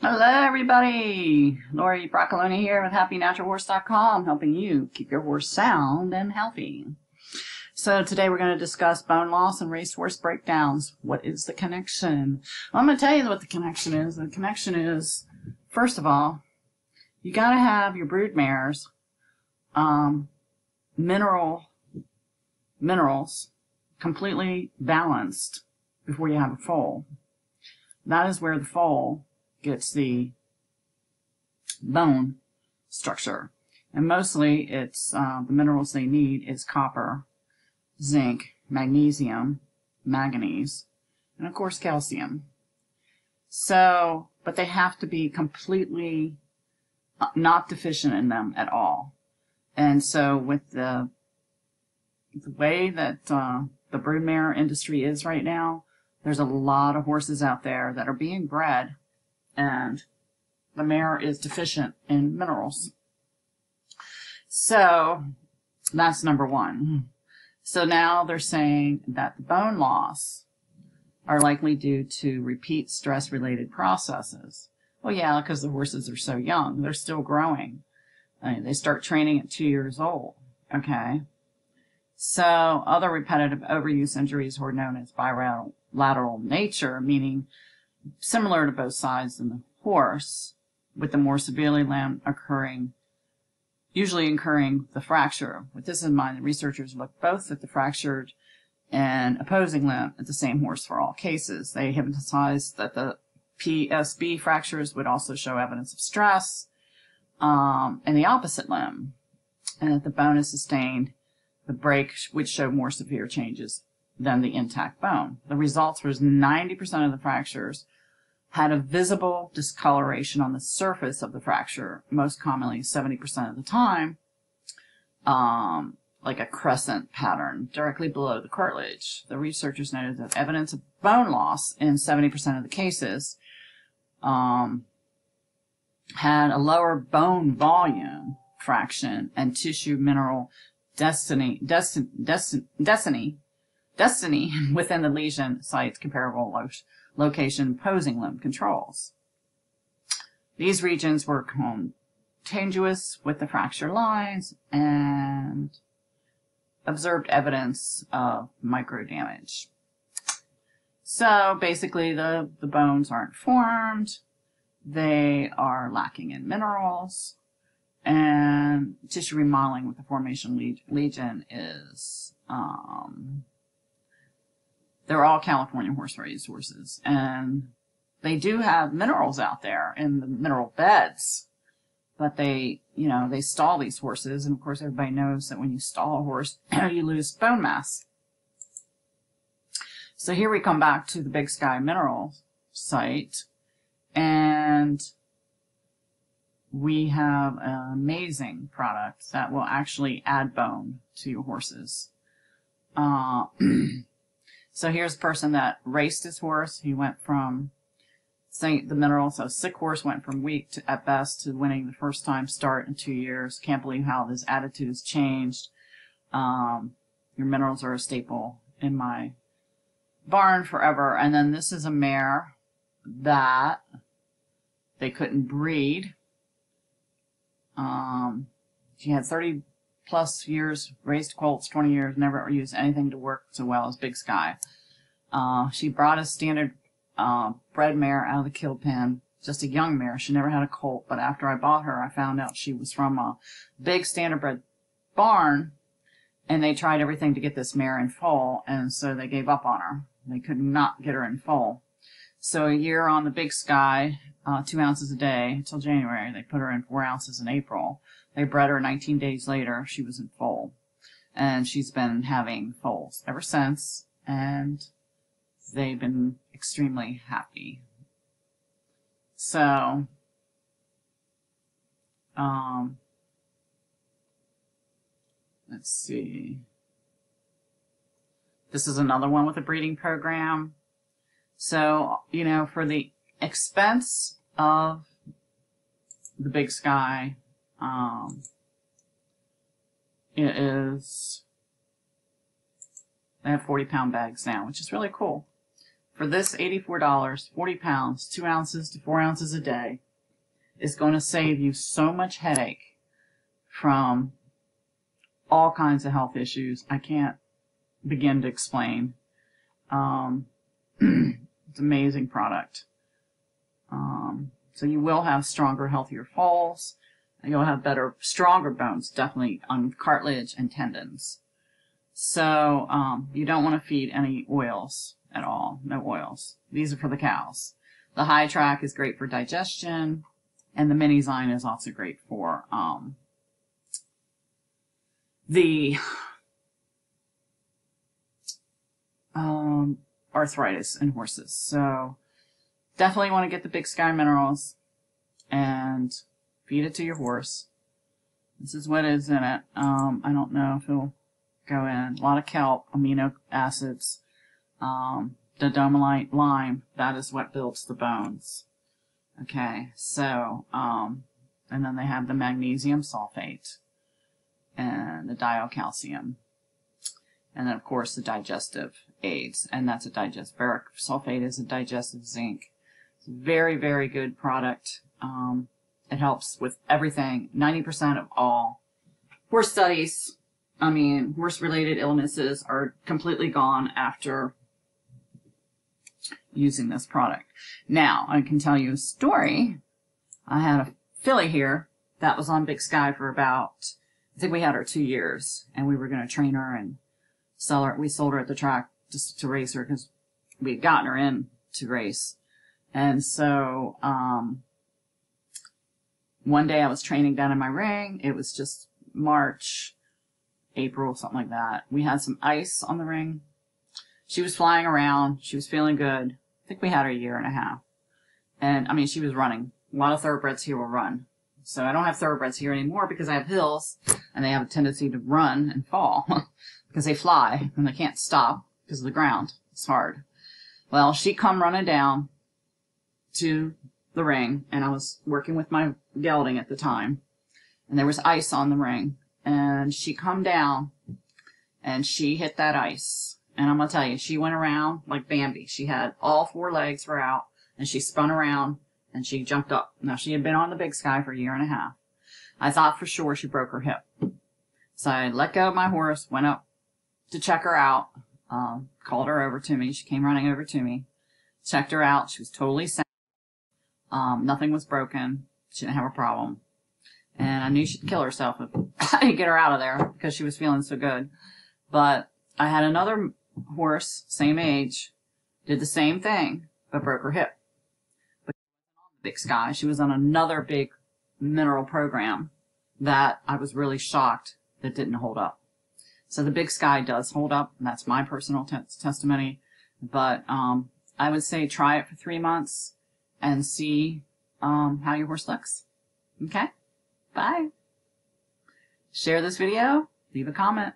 Hello everybody! Lori Broccoloni here with HappyNaturalHorse.com, helping you keep your horse sound and healthy. So today we're going to discuss bone loss and racehorse breakdowns. What is the connection? Well, I'm going to tell you what the connection is. The connection is, first of all, you got to have your brood mares minerals completely balanced before you have a foal. That is where the foal gets the bone structure, and mostly it's the minerals they need is copper, zinc, magnesium, manganese, and of course calcium. So, but they have to be completely not deficient in them at all. And so with the way that the broodmare industry is right now, there's a lot of horses out there that are being bred and the mare is deficient in minerals. So that's number one. So now they're saying that the bone loss are likely due to repeat stress-related processes. Well, yeah, because the horses are so young. They're still growing. They start training at 2 years old. Okay. So other repetitive overuse injuries were known as bilateral nature, meaning similar to both sides in the horse, with the more severely limb usually incurring the fracture. With this in mind, the researchers looked both at the fractured and opposing limb at the same horse for all cases. They emphasized that the PSB fractures would also show evidence of stress in the opposite limb, and that the bone is sustained. The break would show more severe changes than the intact bone. The results was 90% of the fractures had a visible discoloration on the surface of the fracture, most commonly 70% of the time, like a crescent pattern directly below the cartilage. The researchers noted that evidence of bone loss in 70% of the cases had a lower bone volume fraction and tissue mineral density within the lesion sites comparable location opposing limb controls. These regions were contiguous with the fracture lines and observed evidence of micro damage. So basically the bones aren't formed, they are lacking in minerals, and tissue remodeling with the formation lesion is they're all California horse-raised horses, and they do have minerals out there in the mineral beds, but they stall these horses, and of course everybody knows that when you stall a horse, you lose bone mass. So here we come back to the Big Sky Mineral site, and we have an amazing product that will actually add bone to your horses. So here's a person that raced his horse. He went from, say, the mineral, so sick horse went from weak to, at best, to winning the first time start in 2 years. Can't believe how his attitude has changed. Your minerals are a staple in my barn forever. And then this is a mare that they couldn't breed. She had 30 plus years, raised colts, 20 years, never used anything to work so well as Big Sky. She brought a standard bred mare out of the kill pen, just a young mare. She never had a colt, but after I bought her, I found out she was from a big standardbred barn, and they tried everything to get this mare in foal, and so they gave up on her. They could not get her in foal. So a year on the Big Sky, 2 ounces a day until January. They put her in 4 ounces in April. They bred her 19 days later. She was in foal. And she's been having foals ever since. And they've been extremely happy. So, let's see. This is another one with a breeding program. So, for the expense of the Big Sky, it is, they have 40-pound bags now, which is really cool. for this $84, 40 pounds, 2 ounces to 4 ounces a day, is going to save you so much headache from all kinds of health issues I can't begin to explain. It's an amazing product. So you will have stronger, healthier falls, and you'll have better, stronger bones, definitely on cartilage and tendons. So you don't want to feed any oils at all. No oils. These are for the cows. The high track is great for digestion, and the mini Zyme is also great for the arthritis in horses. So definitely want to get the Big Sky minerals and feed it to your horse. This is what is in it. I don't know if it'll go in. A lot of kelp, amino acids, dodomite, lime. That is what builds the bones. Okay, so, and then they have the magnesium sulfate and the dialcalcium. And then, of course, the digestive aids. And that's a ferric sulfate is a digestive zinc. It's a very, very good product. It helps with everything. 90% of all horse studies, horse-related illnesses are completely gone after using this product. Now, I can tell you a story. I had a filly here that was on Big Sky for about, I think we had her 2 years, and we were going to train her and sell her. We sold her at the track just to race her because we had gotten her in to race. And so, one day I was training down in my ring. It was just March, April, something like that. We had some ice on the ring. She was flying around. She was feeling good. I think we had her 1.5 years. And, she was running. A lot of thoroughbreds here will run. So I don't have thoroughbreds here anymore because I have hills, and they have a tendency to run and fall because they fly, and they can't stop because of the ground. It's hard. Well, she come running down to the ring, and I was working with my gelding at the time, and there was ice on the ring, and she come down, and she hit that ice. And I'm going to tell you, she went around like Bambi. She had all 4 legs were out, and she spun around, and she jumped up. Now, she had been on the Big Sky for 1.5 years. I thought for sure she broke her hip. So I let go of my horse, went up to check her out, called her over to me. She came running over to me, checked her out. She was totally sound. Nothing was broken. She didn't have a problem. And I knew she'd kill herself if I didn't get her out of there because she was feeling so good. But I had another horse, same age, did the same thing, but broke her hip. But she wasn't on the Big Sky. She was on another big mineral program that I was really shocked that didn't hold up. So the Big Sky does hold up, and that's my personal testimony. But I would say try it for 3 months and see how your horse looks. Okay? Bye. Share this video. Leave a comment.